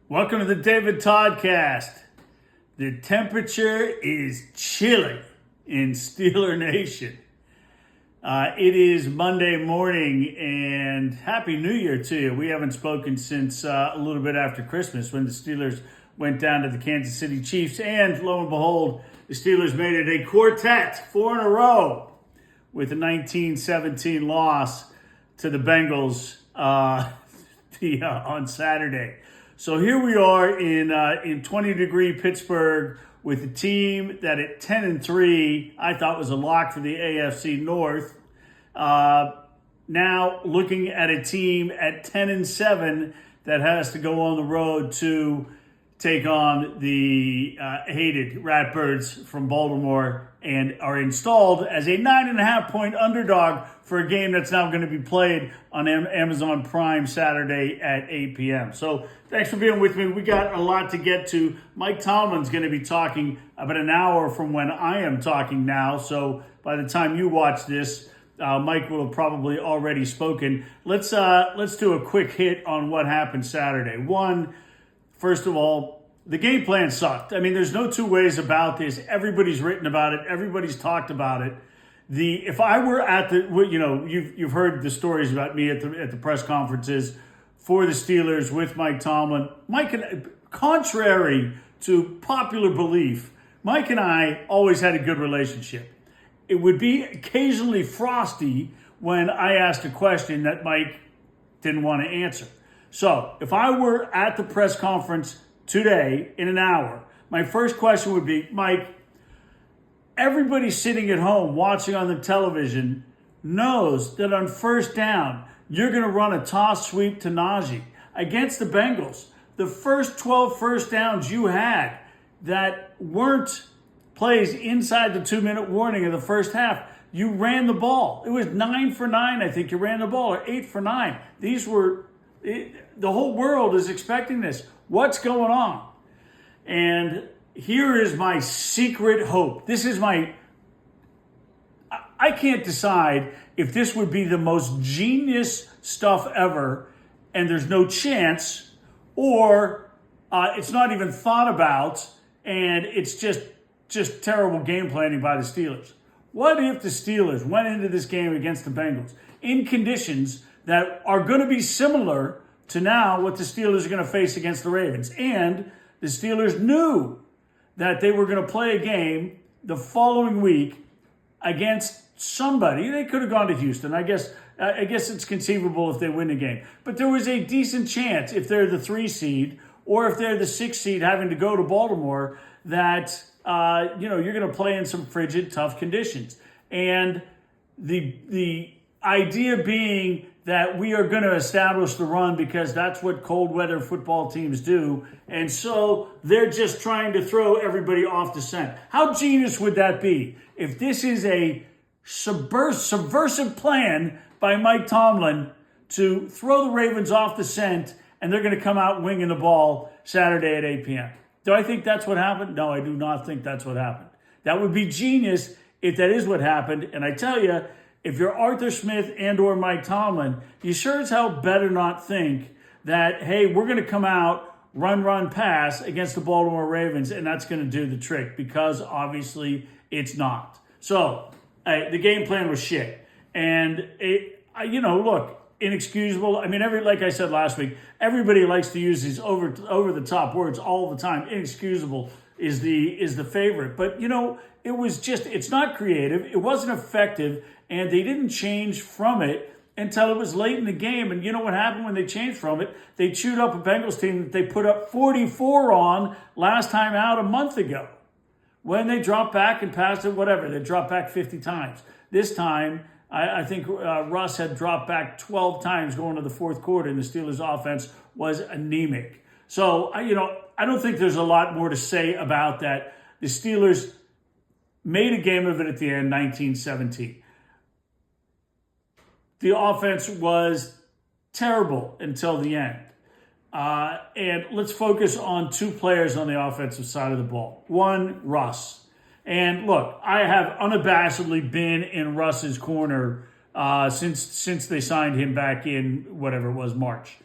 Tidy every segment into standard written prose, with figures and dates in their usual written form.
Welcome to the David Toddcast. The temperature is chilly in Steeler Nation. It is Monday morning, and Happy New Year to you. We haven't spoken since a little bit after Christmas when the Steelers went down to the Kansas City Chiefs, and lo and behold, the Steelers made it a quartet, 4 in a row, with a 19-17 loss to the Bengals on Saturday. So here we are in 20-degree Pittsburgh with a team that at 10-3 I thought was a lock for the AFC North. Now looking at a team at 10-7 that has to go on the road to take on the hated Ratbirds from Baltimore and are installed as a 9.5-point underdog for a game that's now going to be played on Amazon Prime Saturday at 8 p.m. So thanks for being with me. We got a lot to get to. Mike Tomlin's going to be talking about an hour from when I am talking now. So by the time you watch this, Mike will have probably already spoken. Let's do a quick hit on what happened Saturday. First of all, the game plan sucked. I mean, there's no two ways about this. Everybody's written about it. Everybody's talked about it. If I were at you've heard the stories about me at the press conferences for the Steelers with Mike Tomlin. Contrary to popular belief, Mike and I always had a good relationship. It would be occasionally frosty when I asked a question that Mike didn't want to answer. So if I were at the press conference today in an hour, my first question would be, Mike, everybody sitting at home watching on the television knows that on first down, you're going to run a toss sweep to Najee against the Bengals. The first 12 first downs you had that weren't plays inside the 2-minute warning of the first half, you ran the ball. It was 9 for 9, I think you ran the ball, or 8 for 9. The whole world is expecting this. What's going on? And here is my secret hope. I can't decide if this would be the most genius stuff ever and there's no chance, or it's not even thought about and it's just terrible game planning by the Steelers. What if the Steelers went into this game against the Bengals in conditions that are going to be similar to now what the Steelers are going to face against the Ravens? And the Steelers knew that they were going to play a game the following week against somebody. They could have gone to Houston. I guess it's conceivable if they win the game. But there was a decent chance, if they're the 3 seed or if they're the 6 seed having to go to Baltimore, that you're going to play in some frigid, tough conditions. And the idea being that we are going to establish the run because that's what cold weather football teams do. And so they're just trying to throw everybody off the scent. How genius would that be if this is a subversive plan by Mike Tomlin to throw the Ravens off the scent and they're going to come out winging the ball Saturday at 8 p.m. Do I think that's what happened? No, I do not think that's what happened. That would be genius if that is what happened. And I tell you, if you're Arthur Smith and or Mike Tomlin, you sure as hell better not think that, hey, we're going to come out, run, pass against the Baltimore Ravens, and that's going to do the trick, because obviously it's not. So the game plan was shit. And, look, inexcusable. I mean, like I said last week, everybody likes to use these over-the-top words all the time. Inexcusable is the favorite. But, it's not creative. It wasn't effective. And they didn't change from it until it was late in the game. And you know what happened when they changed from it? They chewed up a Bengals team that they put up 44 on last time out a month ago. When they dropped back and passed it, whatever. They dropped back 50 times. This time, I think Russ had dropped back 12 times going to the fourth quarter, and the Steelers' offense was anemic. So, I don't think there's a lot more to say about that. The Steelers made a game of it at the end, 19-17. The offense was terrible until the end. And let's focus on 2 players on the offensive side of the ball. One, Russ. And look, I have unabashedly been in Russ's corner since they signed him back in whatever it was, March.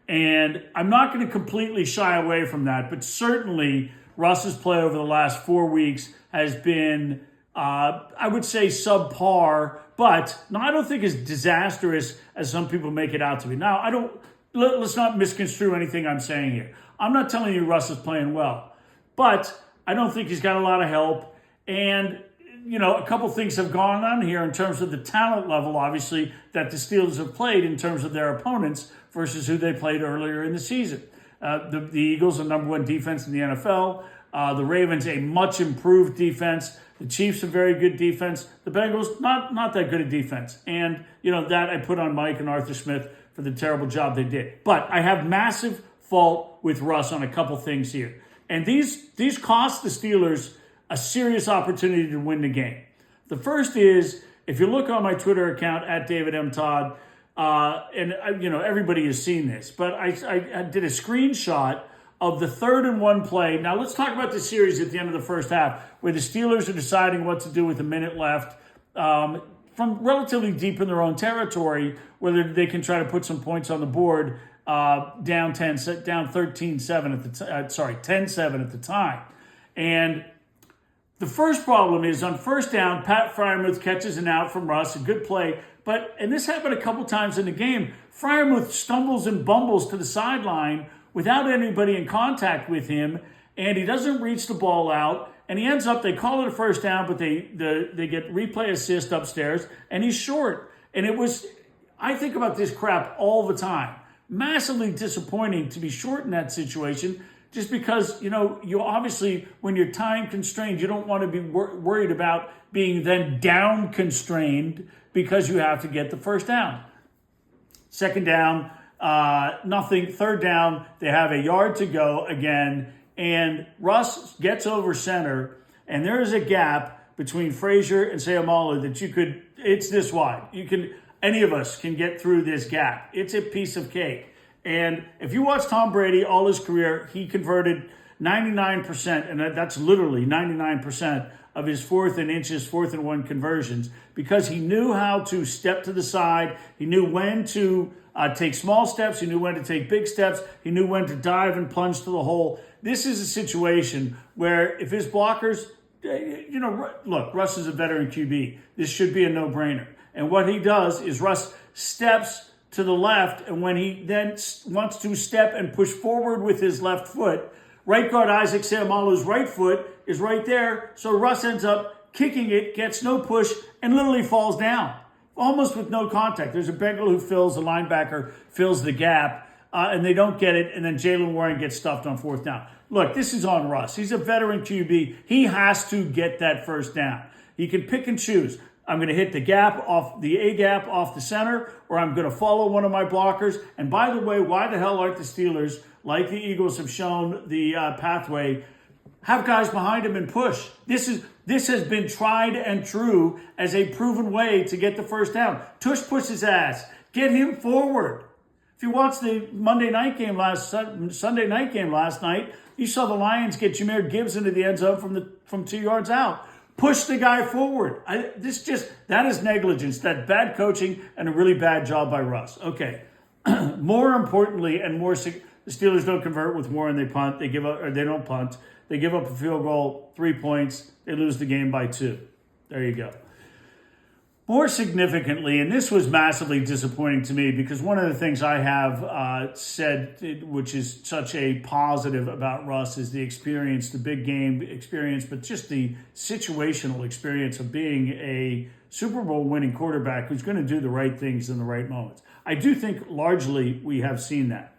And I'm not going to completely shy away from that, but certainly Russ's play over the last 4 weeks has been, I would say, subpar, but no, I don't think as disastrous as some people make it out to be. Now, let's not misconstrue anything I'm saying here. I'm not telling you Russ is playing well, but I don't think he's got a lot of help. And, a couple things have gone on here in terms of the talent level, obviously, that the Steelers have played in terms of their opponents versus who they played earlier in the season. The Eagles are number one defense in the NFL. The Ravens, a much improved defense. The Chiefs, a very good defense. The Bengals, not that good a defense. And, that I put on Mike and Arthur Smith for the terrible job they did. But I have massive fault with Russ on a couple things here. And these cost the Steelers a serious opportunity to win the game. The first is, if you look on my Twitter account, at David M. Todd, and everybody has seen this, but I did a screenshot of the 3rd and 1 play. Now let's talk about the series at the end of the first half, where the Steelers are deciding what to do with a minute left, from relatively deep in their own territory, whether they can try to put some points on the board, down 13-7 10-7 at the time. And the first problem is, on first down, Pat Freiermuth catches an out from Russ, a good play. And this happened a couple times in the game. Freiermuth stumbles and bumbles to the sideline without anybody in contact with him, and he doesn't reach the ball out. And he ends up, they call it a first down, but they get replay assist upstairs, and he's short. And I think about this crap all the time. Massively disappointing to be short in that situation, just because, you obviously, when you're time constrained, you don't want to be worried about being then down constrained because you have to get the first down. Second down, nothing. Third down, they have a yard to go again, and Russ gets over center, and there is a gap between Frazier and Seumalo that it's this wide. Any of us can get through this gap. It's a piece of cake. And if you watch Tom Brady all his career, he converted 99%, and that's literally 99% of his 4th and 1 conversions, because he knew how to step to the side. He knew when to take small steps. He knew when to take big steps. He knew when to dive and plunge to the hole. This is a situation where if his blockers, look, Russ is a veteran QB. This should be a no-brainer. And what he does is Russ steps to the left, and when he then wants to step and push forward with his left foot, right guard Isaac Seumalo's right foot is right there, so Russ ends up kicking it, gets no push, and literally falls down, almost with no contact. There's a Bengal who the linebacker fills the gap, and they don't get it, and then Jalen Warren gets stuffed on 4th down. Look, this is on Russ. He's a veteran QB. He has to get that first down. He can pick and choose. I'm going to hit the A-gap off the center, or I'm going to follow one of my blockers. And by the way, why the hell aren't the Steelers, like the Eagles have shown the pathway, have guys behind him and push? This has been tried and true as a proven way to get the first down. Tush push his ass. Get him forward. If you watched the Sunday night game last night, you saw the Lions get Jahmyr Gibbs into the end zone from 2 yards out. Push the guy forward. That is negligence, that bad coaching, and a really bad job by Russ. Okay. More importantly, the Steelers don't convert with Warren. They punt. They give up, or they don't punt. They give up a field goal, 3 points. They lose the game by 2. There you go. More significantly, and this was massively disappointing to me, because one of the things I have said, which is such a positive about Russ, is the experience, the big game experience, but just the situational experience of being a Super Bowl winning quarterback who's going to do the right things in the right moments. I do think largely we have seen that.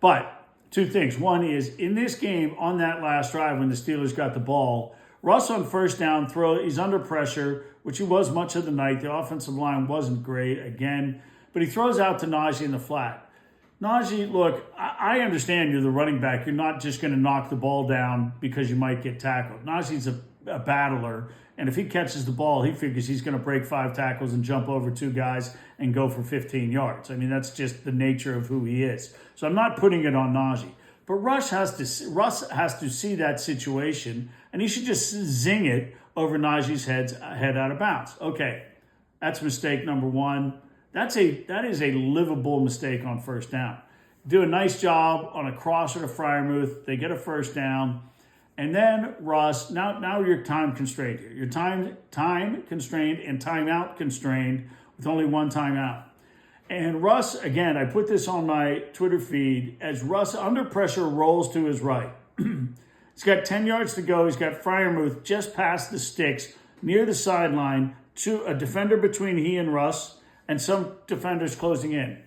But 2 things. One is, in this game, on that last drive when the Steelers got the ball, Russ on first down he's under pressure, which he was much of the night. The offensive line wasn't great again, but he throws out to Najee in the flat. Najee, look, I understand you're the running back. You're not just going to knock the ball down because you might get tackled. Najee's a battler, and if he catches the ball, he figures he's going to break 5 tackles and jump over 2 guys and go for 15 yards. I mean, that's just the nature of who he is. So I'm not putting it on Najee. But Russ has to see that situation, and he should just zing it over Najee's head out of bounds. Okay, that's mistake number 1. That is a livable mistake on first down. do a nice job on a crosser to Freiermuth. They get a first down. And then Russ, now you're time constrained here. You're time constrained and timeout constrained with only one timeout. And Russ, again, I put this on my Twitter feed, as Russ under pressure rolls to his right. He's got 10 yards to go. He's got Freiermuth just past the sticks near the sideline, to a defender between he and Russ, and some defenders closing in.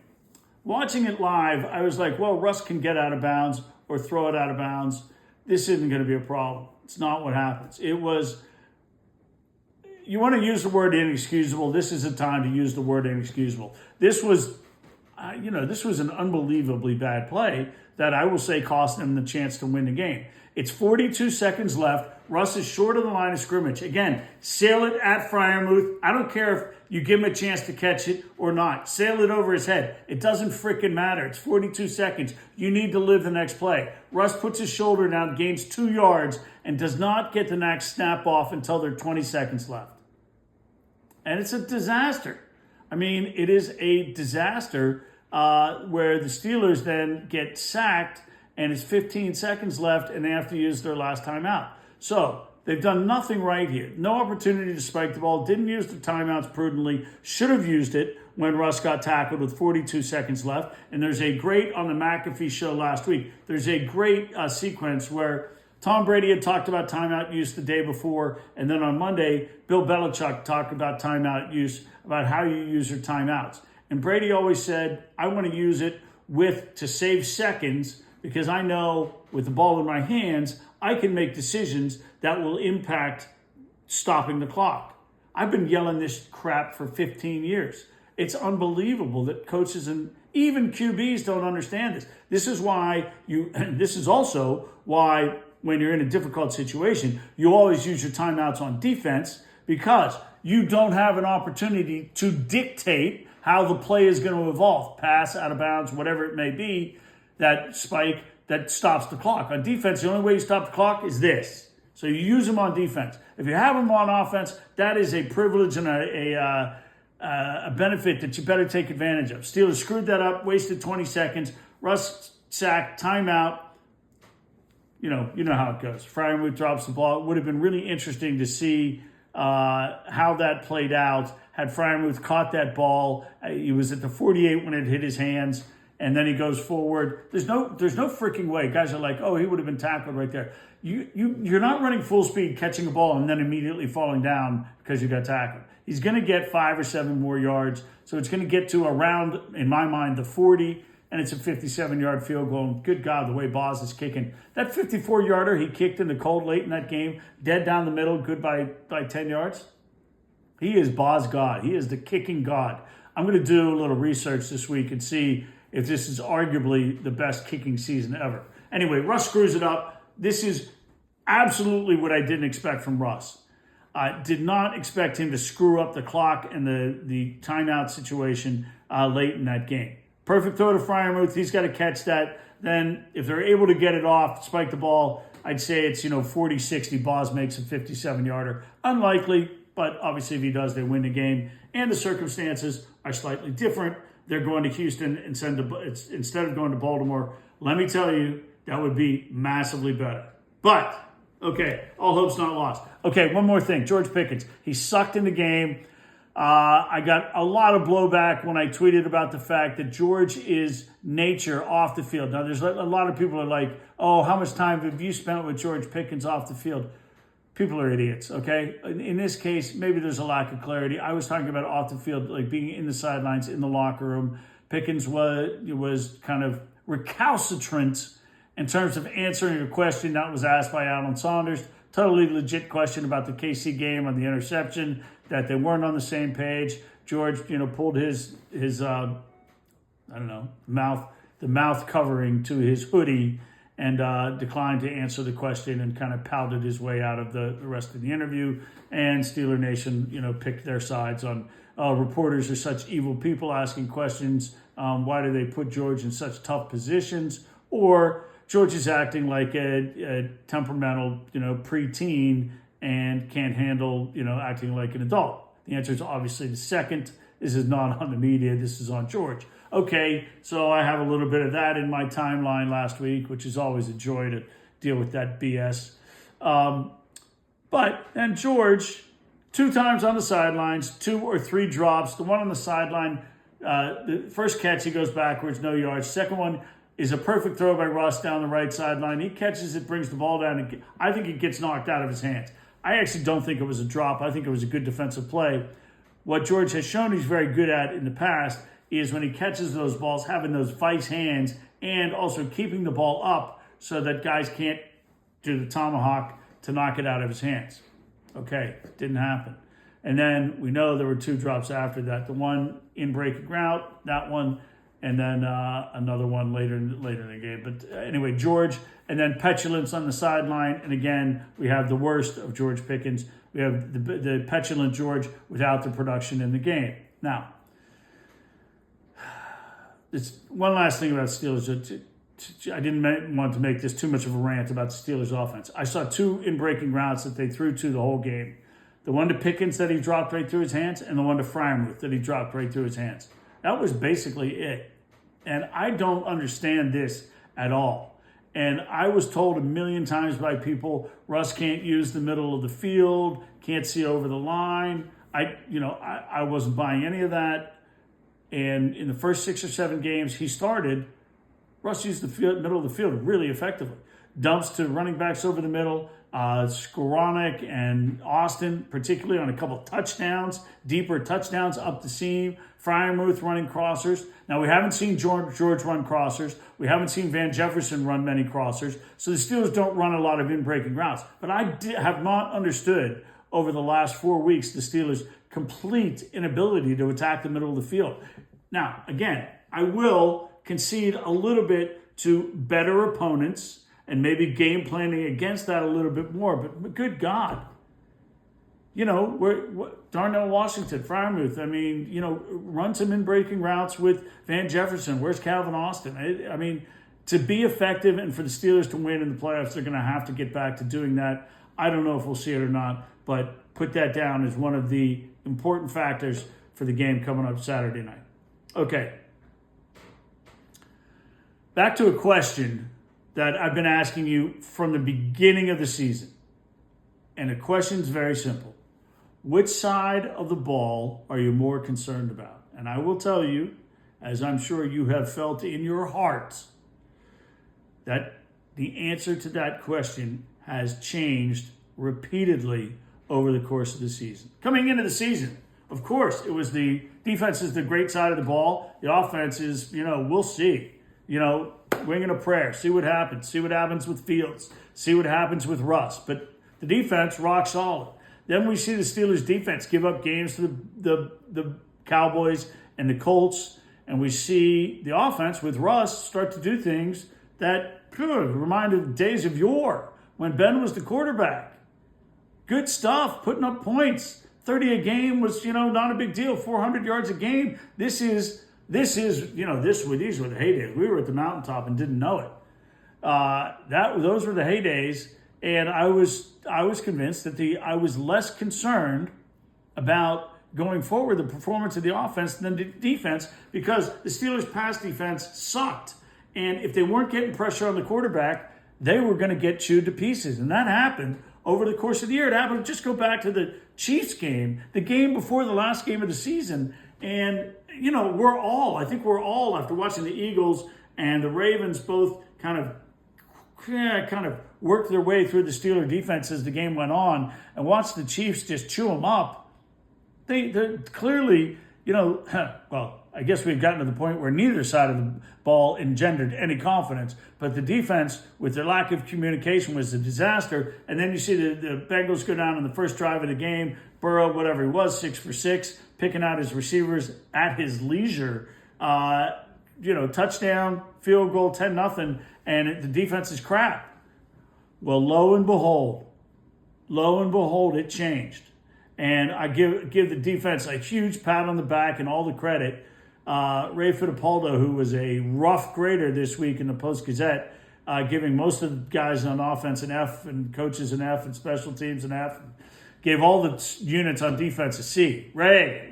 Watching it live, I was like, well, Russ can get out of bounds or throw it out of bounds. This isn't going to be a problem. It's not what happens. It was, you want to use the word inexcusable. This is a time to use the word inexcusable. This was, this was an unbelievably bad play that I will say cost them the chance to win the game. It's 42 seconds left. Russ is short of the line of scrimmage. Again, sail it at Freiermuth. I don't care if you give him a chance to catch it or not. Sail it over his head. It doesn't freaking matter. It's 42 seconds. You need to live the next play. Russ puts his shoulder down, gains 2 yards, and does not get the next snap off until there are 20 seconds left. And it's a disaster. I mean, it is a disaster where the Steelers then get sacked and it's 15 seconds left and they have to use their last timeout. So they've done nothing right here. No opportunity to spike the ball. Didn't use the timeouts prudently. Should have used it when Russ got tackled with 42 seconds left. And there's a great, on the McAfee show last week, there's a great sequence where Tom Brady had talked about timeout use the day before. And then on Monday, Bill Belichick talked about timeout use, about how you use your timeouts. And Brady always said, I want to use it to save seconds, because I know with the ball in my hands, I can make decisions that will impact stopping the clock. I've been yelling this crap for 15 years. It's unbelievable that coaches and even QBs don't understand this. This is also why when you're in a difficult situation, you always use your timeouts on defense, because you don't have an opportunity to dictate how the play is going to evolve. Pass, out of bounds, whatever it may be, that spike that stops the clock. On defense, the only way you stop the clock is this. So you use them on defense. If you have them on offense, that is a privilege and a benefit that you better take advantage of. Steelers screwed that up, wasted 20 seconds. Russ sacked, timeout. You know how it goes. Freiermuth drops the ball. It would have been really interesting to see how that played out. Had Freiermuth caught that ball, he was at the 48 when it hit his hands, and then he goes forward. There's no freaking way. Guys are like, oh, he would have been tackled right there. You're not running full speed, catching a ball, and then immediately falling down because you got tackled. He's going to get 5 or 7 more yards, so it's going to get to around, in my mind, the 40, and it's a 57-yard field goal. And good God, the way Boz is kicking. That 54-yarder he kicked in the cold late in that game, dead down the middle, good by 10 yards. He is Boz God. He is the kicking God. I'm going to do a little research this week and see if this is arguably the best kicking season ever. Anyway, Russ screws it up. This is absolutely what I didn't expect from Russ. I did not expect him to screw up the clock and the timeout situation late in that game. Perfect throw to Freiermuth. He's got to catch that. Then if they're able to get it off, spike the ball, I'd say it's 40-60. Boz makes a 57-yarder. Unlikely, but obviously if he does, they win the game. And the circumstances are slightly different. They're going to Houston instead of going to Baltimore. Let me tell you, that would be massively better. But, okay, all hope's not lost. Okay, one more thing. George Pickens. He sucked in the game. I got a lot of blowback when I tweeted about the fact that George is nature off the field. Now, there's a lot of people are like, oh, how much time have you spent with George Pickens off the field? People are idiots, okay? In this case, maybe there's a lack of clarity. I was talking about off the field, like being in the sidelines, in the locker room. Pickens was kind of recalcitrant in terms of answering a question that was asked by Alan Saunders. Totally legit question about the KC game on the interception, that they weren't on the same page. George, pulled his mouth covering to his hoodie and declined to answer the question and kind of pouted his way out of the rest of the interview. And Steeler Nation, picked their sides on reporters are such evil people asking questions. Why do they put George in such tough positions? Or George is acting like a temperamental, preteen and can't handle, acting like an adult. The answer is obviously the second. This is not on the media. This is on George. Okay, so I have a little bit of that in my timeline last week, which is always a joy to deal with that BS. And George, 2 times on the sidelines, 2 or 3 drops. The one on the sideline, the first catch, he goes backwards, no yards. Second one is a perfect throw by Russ down the right sideline. He catches it, brings the ball down, and I think it gets knocked out of his hands. I actually don't think it was a drop. I think it was a good defensive play. What George has shown he's very good at in the past is when he catches those balls, having those vice hands and also keeping the ball up so that guys can't do the tomahawk to knock it out of his hands. Okay, didn't happen. And then we know there were 2 drops after that. The one in breaking route, that one, and then another one later in the game. But anyway, George, and then petulance on the sideline. And again, we have the worst of George Pickens. We have the petulant George without the production in the game. Now, it's one last thing about Steelers. I didn't want to make this too much of a rant about the Steelers offense. I saw 2 in breaking routes that they threw to the whole game. The one to Pickens that he dropped right through his hands, and the one to Freiermuth that he dropped right through his hands. That was basically it. And I don't understand this at all. And I was told a million times by people, Russ can't use the middle of the field, can't see over the line. I wasn't buying any of that. And in the first 6 or 7 games he started, Russ used the middle of the field really effectively. Dumps to running backs over the middle. Skoranek and Austin, particularly on a couple of touchdowns, deeper touchdowns up the seam. Freiermuth running crossers. Now, we haven't seen George run crossers. We haven't seen Van Jefferson run many crossers. So the Steelers don't run a lot of in-breaking routes. But I have not understood over the last 4 weeks the Steelers' complete inability to attack the middle of the field. Now, again, I will concede a little bit to better opponents and maybe game planning against that a little bit more. But good God, Darnell Washington, Freiermuth, run some in-breaking routes with Van Jefferson. Where's Calvin Austin? To be effective and for the Steelers to win in the playoffs, they're going to have to get back to doing that. I don't know if we'll see it or not, but put that down as one of the important factors for the game coming up Saturday night. Okay. Back to a question that I've been asking you from the beginning of the season. And the question's very simple. Which side of the ball are you more concerned about? And I will tell you, as I'm sure you have felt in your hearts, that the answer to that question has changed repeatedly over the course of the season. Coming into the season, of course, it was the defense is the great side of the ball. The offense is, we'll see. Wing and a prayer. See what happens. See what happens with Fields. See what happens with Russ. But the defense, rock solid. Then we see the Steelers' defense give up games to the Cowboys and the Colts. And we see the offense with Russ start to do things that remind of days of yore when Ben was the quarterback. Good stuff, putting up points. 30 a game was, not a big deal. 400 yards a game. These were the heydays. We were at the mountaintop and didn't know it. Those were the heydays, and I was convinced that I was less concerned about going forward the performance of the offense than the defense, because the Steelers' pass defense sucked, and if they weren't getting pressure on the quarterback, they were going to get chewed to pieces, and that happened over the course of the year. It happened. Just go back to the Chiefs game, the game before the last game of the season, and we're all, after watching the Eagles and the Ravens both kind of work their way through the Steeler defense as the game went on and watched the Chiefs just chew them up. They're clearly, I guess we've gotten to the point where neither side of the ball engendered any confidence, but the defense, with their lack of communication, was a disaster. And then you see the Bengals go down in the first drive of the game. Burrow, whatever he was, 6 for 6, picking out his receivers at his leisure. Touchdown, field goal, 10-0, and the defense is crap. Well, lo and behold, it changed. And I give the defense a huge pat on the back and all the credit. Ray Fittipaldo, who was a rough grader this week in the Post-Gazette, giving most of the guys on offense an F and coaches an F and special teams an F, gave all the units on defense a C. Ray,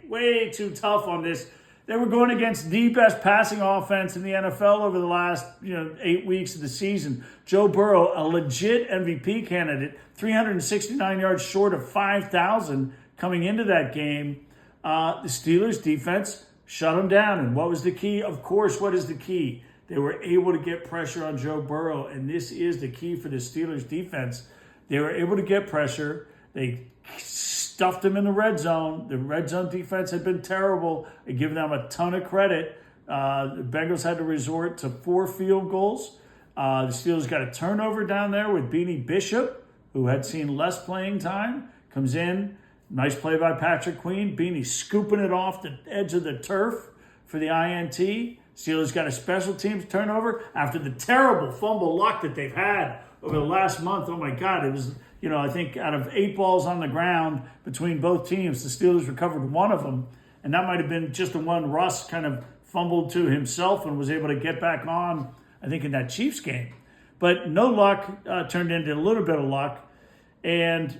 way too tough on this They were going against the best passing offense in the NFL over the last 8 weeks of the season. Joe Burrow, a legit MVP candidate, 369 yards short of 5,000 coming into that game. The Steelers defense shut them down. And what was the key? Of course, what is the key? They were able to get pressure on Joe Burrow, and this is the key for the Steelers defense. They were able to get pressure. They stuffed them in the red zone. The red zone defense had been terrible. I give them a ton of credit. The Bengals had to resort to 4 field goals. The Steelers got a turnover down there with Beanie Bishop, who had seen less playing time, comes in. Nice play by Patrick Queen. Beanie scooping it off the edge of the turf for the INT. Steelers got a special teams turnover after the terrible fumble luck that they've had over the last month. Oh my God, it was, I think out of 8 balls on the ground between both teams, the Steelers recovered 1 of them. And that might have been just the one Russ kind of fumbled to himself and was able to get back on, I think, in that Chiefs game. But no luck turned into a little bit of luck. And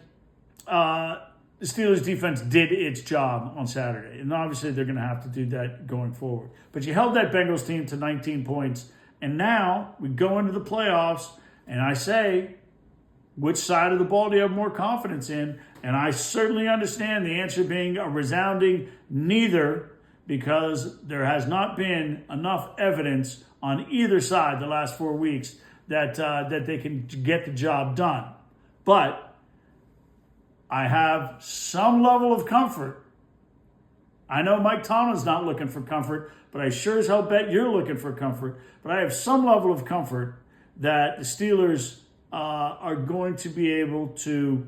the Steelers defense did its job on Saturday. And obviously they're going to have to do that going forward. But you held that Bengals team to 19 points. And now we go into the playoffs, and I say, which side of the ball do you have more confidence in? And I certainly understand the answer being a resounding neither, because there has not been enough evidence on either side the last 4 weeks that they can get the job done. But I have some level of comfort. I know Mike Tomlin's not looking for comfort, but I sure as hell bet you're looking for comfort. But I have some level of comfort that the Steelers are going to be able to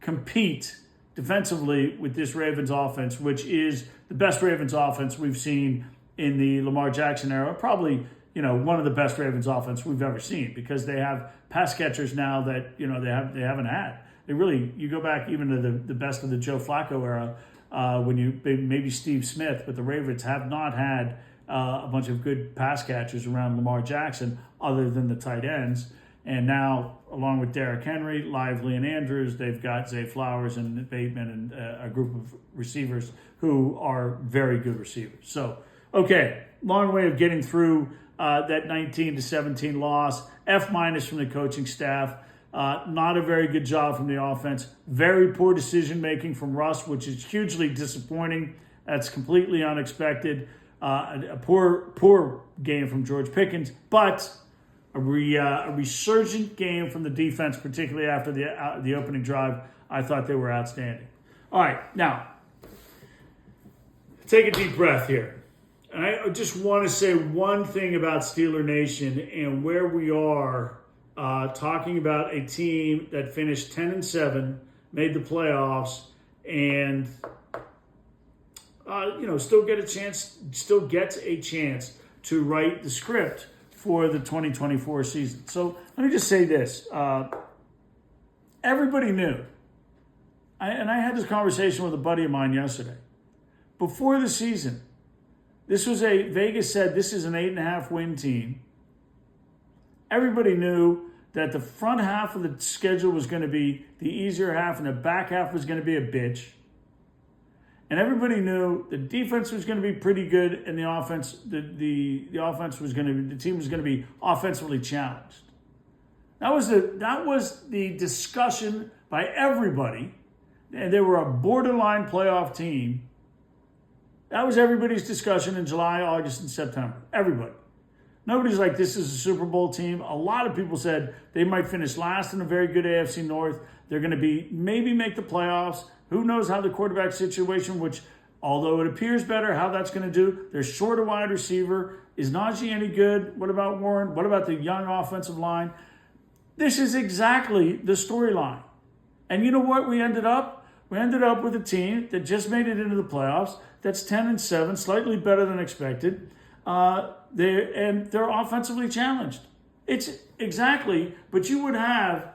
compete defensively with this Ravens offense, which is the best Ravens offense we've seen in the Lamar Jackson era. Probably, one of the best Ravens offense we've ever seen, because they have pass catchers now that, they haven't had. You go back even to the best of the Joe Flacco era, maybe Steve Smith, but the Ravens have not had a bunch of good pass catchers around Lamar Jackson other than the tight ends. And now, along with Derrick Henry, Lively, and Andrews, they've got Zay Flowers and Bateman and a group of receivers who are very good receivers. So, okay, long way of getting through that 19-17 loss. F- from the coaching staff. Not a very good job from the offense. Very poor decision-making from Russ, which is hugely disappointing. That's completely unexpected. A poor game from George Pickens, but a resurgent game from the defense, particularly after the opening drive. I thought they were outstanding. All right, now, take a deep breath here. And I just want to say one thing about Steeler Nation and where we are talking about a team that finished 10-7, made the playoffs, and still gets a chance to write the script for the 2024 season. So let me just say this: everybody knew, and I had this conversation with a buddy of mine yesterday. Before the season, Vegas said this is an 8.5 win team. Everybody knew that the front half of the schedule was going to be the easier half and the back half was going to be a bitch. And everybody knew the defense was going to be pretty good and the offense, the team was going to be offensively challenged. That was the discussion by everybody. And they were a borderline playoff team. That was everybody's discussion in July, August, and September. Everybody. Nobody's like, this is a Super Bowl team. A lot of people said they might finish last in a very good AFC North. They're going to maybe make the playoffs. Who knows how the quarterback situation, which, although it appears better, how that's going to do. They're short a wide receiver. Is Najee any good? What about Warren? What about the young offensive line? This is exactly the storyline. And you know what we ended up? We ended up with a team that just made it into the playoffs. That's 10-7, slightly better than expected. They're offensively challenged. It's exactly, but you would have,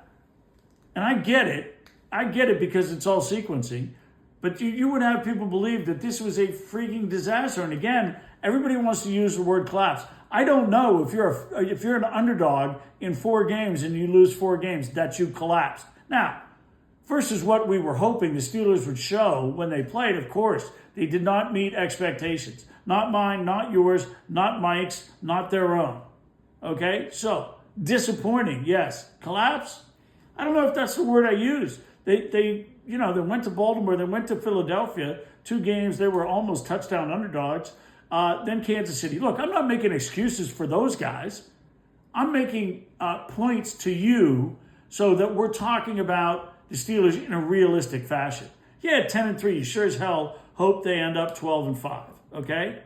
and I get it because it's all sequencing, but you would have people believe that this was a freaking disaster. And again, everybody wants to use the word collapse. I don't know if you're an underdog in 4 games and you lose 4 games that you collapsed. Now, versus what we were hoping the Steelers would show when they played. Of course, they did not meet expectations. Not mine, not yours, not Mike's, not their own. Okay? So, disappointing, yes. Collapse? I don't know if that's the word I use. They went to Baltimore, they went to Philadelphia, 2 games, they were almost touchdown underdogs. Then Kansas City. Look, I'm not making excuses for those guys. I'm making points to you so that we're talking about the Steelers in a realistic fashion. Yeah, 10-3. You sure as hell hope they end up 12-5. Okay?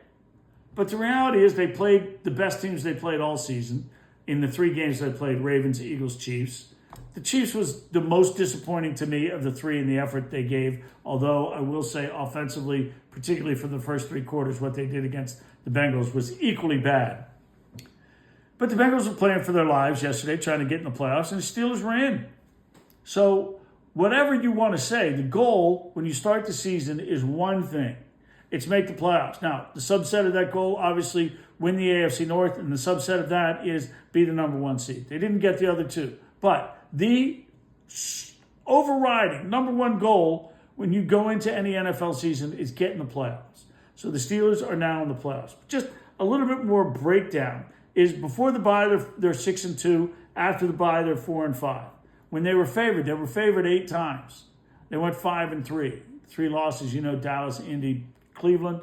But the reality is they played the best teams they played all season in the 3 games they played: Ravens, Eagles, Chiefs. The Chiefs was the most disappointing to me of the 3 in the effort they gave, although I will say offensively, particularly for the first 3 quarters, what they did against the Bengals was equally bad. But the Bengals were playing for their lives yesterday, trying to get in the playoffs, and the Steelers were in. So whatever you want to say, the goal when you start the season is one thing. It's make the playoffs. Now, the subset of that goal, obviously, win the AFC North, and the subset of that is be the number 1 seed. They didn't get the other 2. But the overriding number 1 goal when you go into any NFL season is get in the playoffs. So the Steelers are now in the playoffs. Just a little bit more breakdown is before the bye, they're 6-2. After the bye, they're 4-5. When they were favored 8 times. They went 5-3. 3 losses, Dallas, Indy, Cleveland.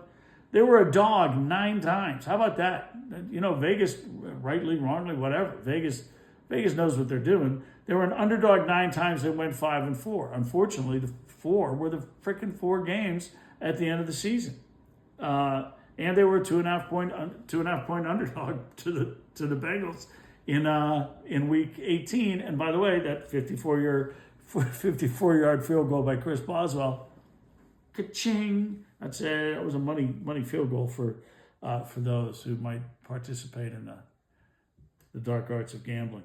They were a dog 9 times. How about that? Vegas, rightly, wrongly, whatever. Vegas knows what they're doing. They were an underdog 9 times. They went 5-4. Unfortunately, the 4 were the freaking 4 games at the end of the season. And they were a 2.5 point underdog to the Bengals in week 18. And by the way, that 54-yard field goal by Chris Boswell, ka-ching! That was a money field goal for those who might participate in the dark arts of gambling.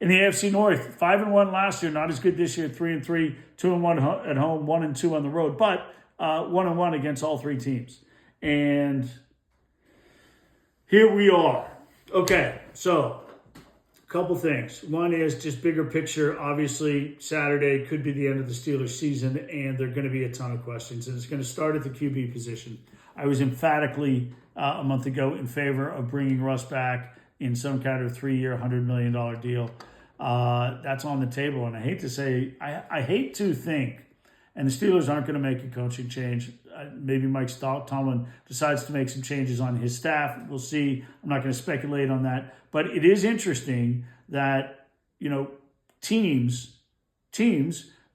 In the AFC North, 5-1 last year, not as good this year. 3-3, 2-1 at home, 1-2 on the road, but 1-1 against all 3 teams. And here we are. Okay, so a couple things. One is just bigger picture. Obviously, Saturday could be the end of the Steelers season, and there are going to be a ton of questions. And it's going to start at the QB position. I was emphatically a month ago in favor of bringing Russ back in some kind of 3-year, $100 million deal. That's on the table. And I hate to say, I hate to think, and the Steelers aren't going to make a coaching change. Maybe Mike Tomlin decides to make some changes on his staff. We'll see. I'm not going to speculate on that. But it is interesting that, teams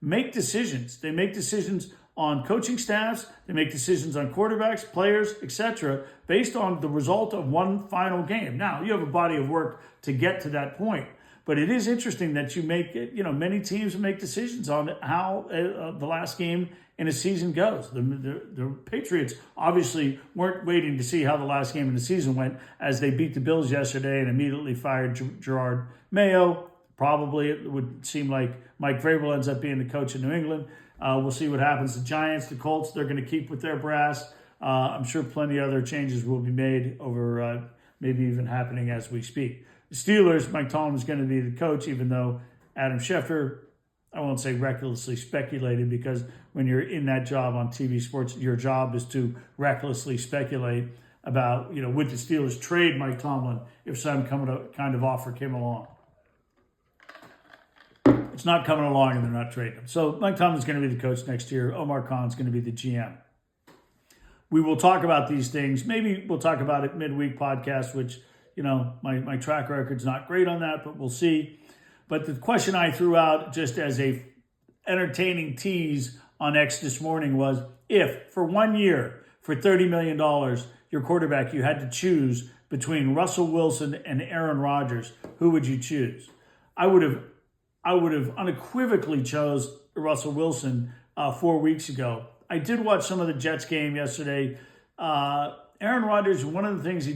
make decisions. They make decisions on coaching staffs. They make decisions on quarterbacks, players, etc., based on the result of one final game. Now, you have a body of work to get to that point. But it is interesting that you make it, many teams make decisions on how the last game in a season goes. The Patriots obviously weren't waiting to see how the last game in the season went as they beat the Bills yesterday and immediately fired Gerard Mayo. Probably it would seem like Mike Vrabel ends up being the coach in New England. We'll see what happens. The Giants, the Colts, they're going to keep with their brass. I'm sure plenty of other changes will be made over maybe even happening as we speak. The Steelers, Mike Tomlin is going to be the coach, even though Adam Schefter, I won't say recklessly speculated, because when you're in that job on TV sports, your job is to recklessly speculate about, would the Steelers trade Mike Tomlin if some kind of offer came along. It's not coming along and they're not trading him. So Mike Tomlin's going to be the coach next year. Omar Khan's going to be the GM. We will talk about these things. Maybe we'll talk about it midweek podcast, which, my track record's not great on that, but we'll see. But the question I threw out just as a entertaining tease on X this morning was, if for 1 year, for $30 million, your quarterback, you had to choose between Russell Wilson and Aaron Rodgers, who would you choose? I would have unequivocally chose Russell Wilson 4 weeks ago. I did watch some of the Jets game yesterday. Aaron Rodgers, one of the things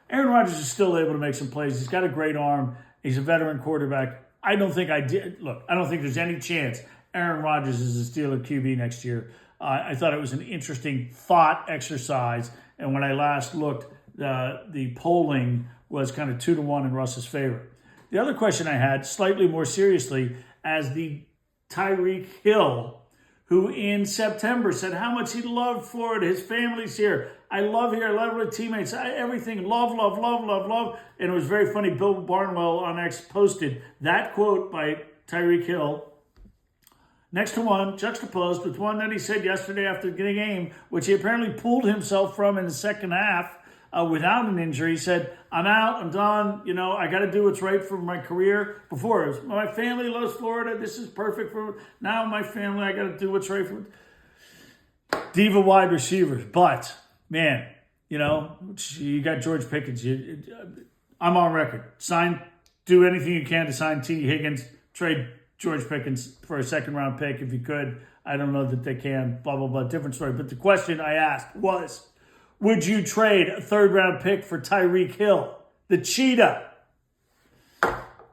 Aaron Rodgers is still able to make some plays. He's got a great arm. He's a veteran quarterback. I don't think there's any chance Aaron Rodgers is a Steeler QB next year. I thought it was an interesting thought exercise. And when I last looked, the polling was kind of 2-1 in Russ's favor. The other question I had, slightly more seriously, as the Tyreek Hill, who in September said how much he loved Florida. His family's here. I love here. I love my teammates. Everything. Love, love, love, love, love. And it was very funny. Bill Barnwell on X posted that quote by Tyreek Hill next to one, juxtaposed with one that he said yesterday after the game, which he apparently pulled himself from in the second half without an injury. He said, I'm out, I'm done, I got to do what's right for my career. Before, it was, my family loves Florida, this is perfect for now my family, I got to do what's right for diva wide receivers. But, man, you got George Pickens. I'm on record. Do anything you can to sign T. Higgins, trade George Pickens for a second-round pick if you could. I don't know that they can, blah, blah, blah, different story. But the question I asked was, would you trade a third-round pick for Tyreek Hill, the cheetah?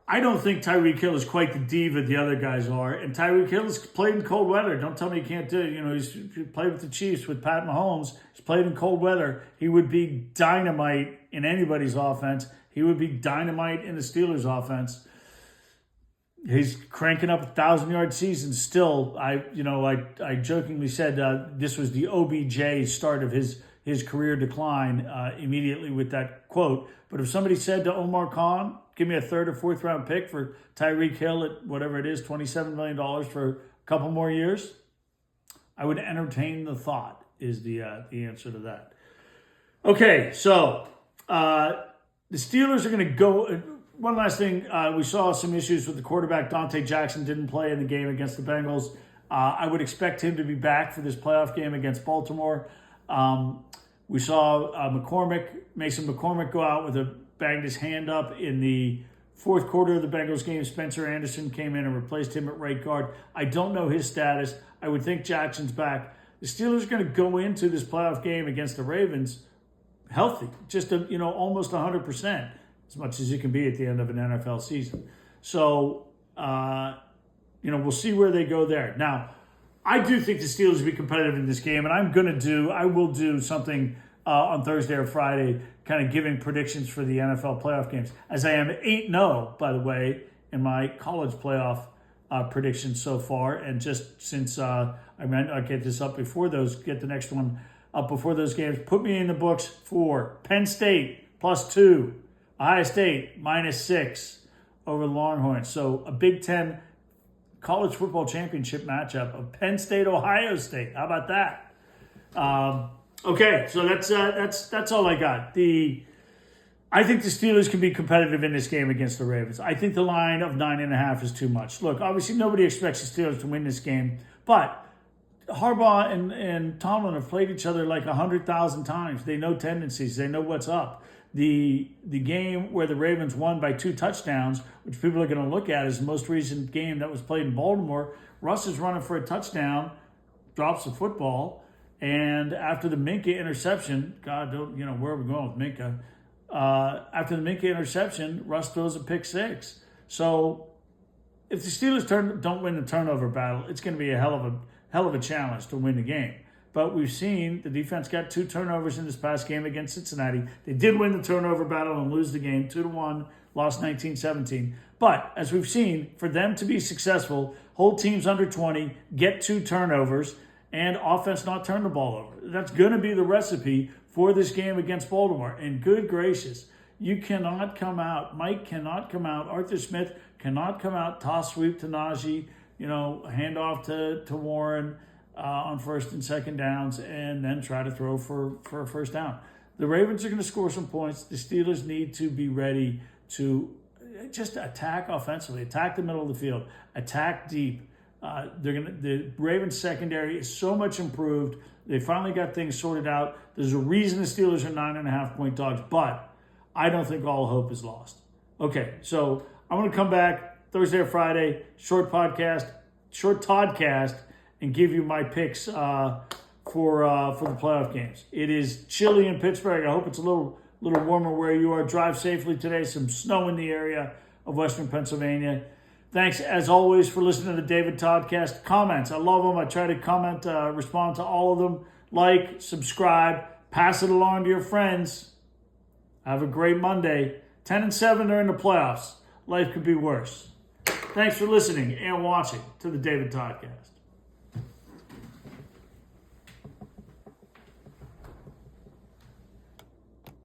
I don't think Tyreek Hill is quite the diva the other guys are. And Tyreek Hill has played in cold weather. Don't tell me he can't do it. He's played with the Chiefs with Pat Mahomes. He's played in cold weather. He would be dynamite in anybody's offense. He would be dynamite in the Steelers' offense. He's cranking up 1,000-yard seasons still. I jokingly said this was the OBJ start of his career decline immediately with that quote. But if somebody said to Omar Khan, give me a third or fourth round pick for Tyreek Hill at whatever it is, $27 million for a couple more years, I would entertain the thought is the answer to that. Okay, so the Steelers are going to go... One last thing, we saw some issues with the quarterback. Dante Jackson didn't play in the game against the Bengals. I would expect him to be back for this playoff game against Baltimore. We saw Mason McCormick go out banged his hand up in the fourth quarter of the Bengals game. Spencer Anderson came in and replaced him at right guard. I don't know his status. I would think Jackson's back. The Steelers are going to go into this playoff game against the Ravens healthy, just almost 100%. As much as you can be at the end of an NFL season. So, we'll see where they go there. Now, I do think the Steelers will be competitive in this game, and I will do something on Thursday or Friday, kind of giving predictions for the NFL playoff games. As I am 8-0, by the way, in my college playoff predictions so far. And just since I'll get this up get the next one up before those games, put me in the books for Penn State +2. Ohio State -6 over the Longhorns. So a Big Ten college football championship matchup of Penn State, Ohio State. How about that? Okay, so that's all I got. I think the Steelers can be competitive in this game against the Ravens. I think the line of 9.5 is too much. Look, obviously nobody expects the Steelers to win this game, but Harbaugh and Tomlin have played each other like 100,000 times. They know tendencies. They know what's up. The game where the Ravens won by 2 touchdowns, which people are going to look at as the most recent game that was played in Baltimore, Russ is running for a touchdown, drops the football, and after the Minka interception, where are we going with Minka? After the Minka interception, Russ throws a pick 6. So if the Steelers don't win the turnover battle, it's going to be a hell of a challenge to win the game. But we've seen the defense got 2 turnovers in this past game against Cincinnati. They did win the turnover battle and lose the game 2-1, lost 19-17. But as we've seen, for them to be successful, hold teams under 20, get 2 turnovers, and offense not turn the ball over. That's going to be the recipe for this game against Baltimore. And good gracious, you cannot come out. Mike cannot come out. Arthur Smith cannot come out, toss sweep to Najee, hand off to Warren on first and second downs, and then try to throw for a first down. The Ravens are going to score some points. The Steelers need to be ready to just attack offensively, attack the middle of the field, attack deep. The Ravens secondary is so much improved. They finally got things sorted out. There's a reason the Steelers are 9.5-point dogs, but I don't think all hope is lost. Okay, so I'm going to come back Thursday or Friday, short Toddcast, and give you my picks for the playoff games. It is chilly in Pittsburgh. I hope it's a little warmer where you are. Drive safely today. Some snow in the area of Western Pennsylvania. Thanks, as always, for listening to the David Toddcast. Comments, I love them. I try to comment, respond to all of them. Like, subscribe, pass it along to your friends. Have a great Monday. 10-7 are in the playoffs. Life could be worse. Thanks for listening and watching to the David Toddcast.